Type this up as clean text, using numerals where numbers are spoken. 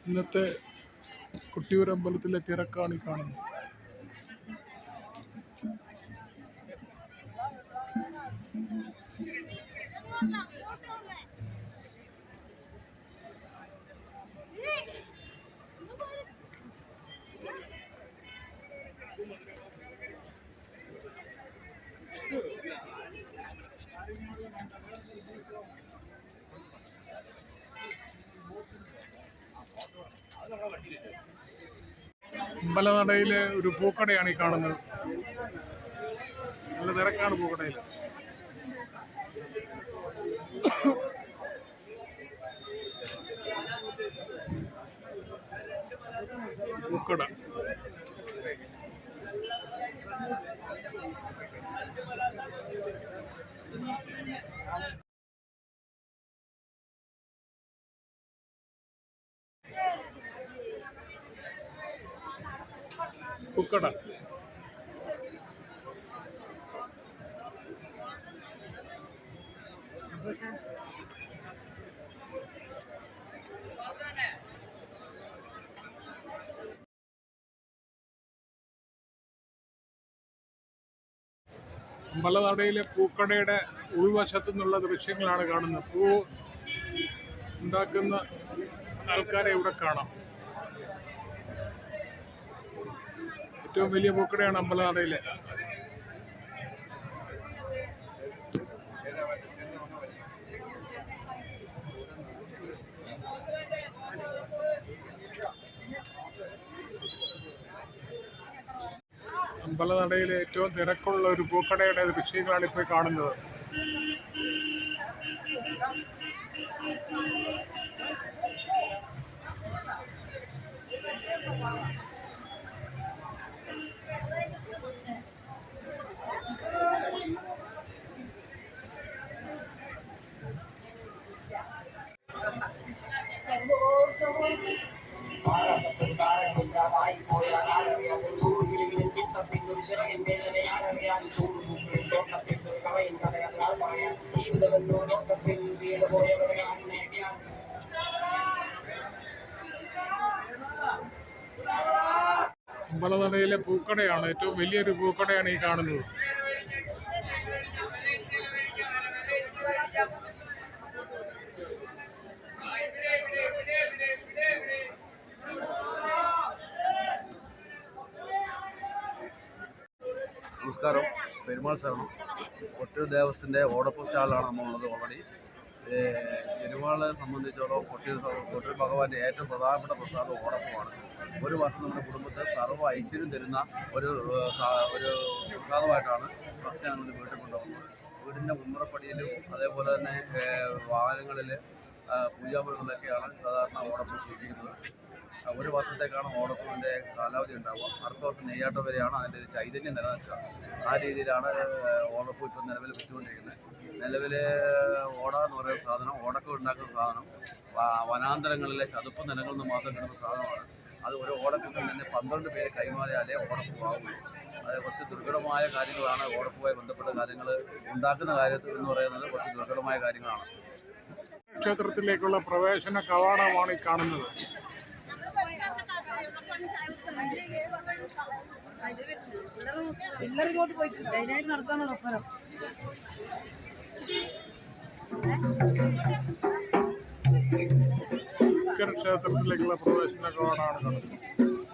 ഇന്നത്തെ കൊട്ടിയൂരമ്പലത്തിലെ തിരക്കാണ് ഈ കാണുന്നത്. അമ്പലനടയിലെ ഒരു പൂക്കടയാണ് ഈ കാണുന്നത്. നല്ല തിരക്കാണ് പൂക്കടയിൽ. പൂക്കട പൂക്കട അമ്പലനടയിലെ പൂക്കടയുടെ ഉൾവശത്തു നിന്നുള്ള ദൃശ്യങ്ങളാണ് കാണുന്നത്. പൂ ഉണ്ടാക്കുന്ന ആൾക്കാരെ ഇവിടെ കാണാം. ഏറ്റവും വലിയ പൂക്കടയാണ് അമ്പലനടയിലെ. അമ്പലനടയിലെ ഏറ്റവും തിരക്കുള്ള ഒരു പൂക്കടയുടെ ദൃശ്യങ്ങളാണ് ഇപ്പോൾ കാണുന്നത്. അമ്പലനടയിലെ പൂക്കടയാണ്, ഏറ്റവും വലിയൊരു പൂക്കടയാണ് ഈ കാണുന്നത്. നമസ്കാരം. പെരുമാൾ ശരണം. കൊട്ടിയൂർ ദേവസ്ഥൻ്റെ ഓടപ്പൂ സ്റ്റാളിലാണ് നമ്മളുള്ളത്. ഓൾറെഡി പെരുമാളെ സംബന്ധിച്ചോളം കൊട്ടിയൂർ ഭഗവാന്റെ ഏറ്റവും പ്രധാനപ്പെട്ട പ്രസാദം ഓടപ്പമാണ്. ഒരു വർഷം നമ്മുടെ കുടുംബത്തെ സർവ്വ ഐശ്വര്യം തരുന്ന ഒരു പ്രസാദമായിട്ടാണ് ഭക്തജനങ്ങൾ വീട്ടിൽ കൊണ്ടുപോകുന്നത്. വീടിൻ്റെ ഉമ്മറപ്പടിയിലും അതേപോലെ തന്നെ വാഹനങ്ങളിൽ പൂജാമുറികളിലൊക്കെയാണ് സാധാരണ ഓടപ്പൂ സൂക്ഷിക്കുന്നത്. ഒരു വർഷത്തേക്കാണ് ഓടപ്പൂവിൻ്റെ കാലാവധി ഉണ്ടാവുക. അടുത്ത വർഷം നെയ്യാട്ടം വരെയാണ് അതിൻ്റെ ഒരു ചൈതന്യം നിലനിൽക്കുക. ആ രീതിയിലാണ് ഓടപ്പൂ ഇപ്പം നിലവിൽ വിറ്റുകൊണ്ടിരിക്കുന്നത്. നിലവിൽ ഓട എന്ന് പറയുന്ന സാധനം, ഓടക്കം ഉണ്ടാക്കുന്ന സാധനം വനാന്തരങ്ങളിലെ ചതുപ്പ് നിലങ്ങളിൽ നിന്ന് മാത്രം കിട്ടുന്ന സാധനമാണ്. അത് ഒരു ഓടക്കത്തിൽ തന്നെ 12 പേര് കൈമാറിയാലേ ഓടപ്പൂ ആവുള്ളൂ. അത് കുറച്ച് ദുർഘടമായ കാര്യങ്ങളാണ്. ഓടപ്പൂവുമായി ബന്ധപ്പെട്ട കാര്യങ്ങൾ ഉണ്ടാക്കുന്ന കാര്യത്തിൽ എന്ന് പറയുന്നത് കുറച്ച് ദുർഘടമായ കാര്യങ്ങളാണ്. ക്ഷേത്രത്തിലേക്കുള്ള പ്രവേശന കവാടമാണ് ഈ കാണുന്നത്. എല്ലാവരും പോയിട്ടില്ല, അതിനായിട്ട് നടത്താനുള്ള ഒപ്പരം. ക്ഷേത്രത്തിലേക്കുള്ള പ്രവേശന കവാടമാണ് കാണുന്നത്.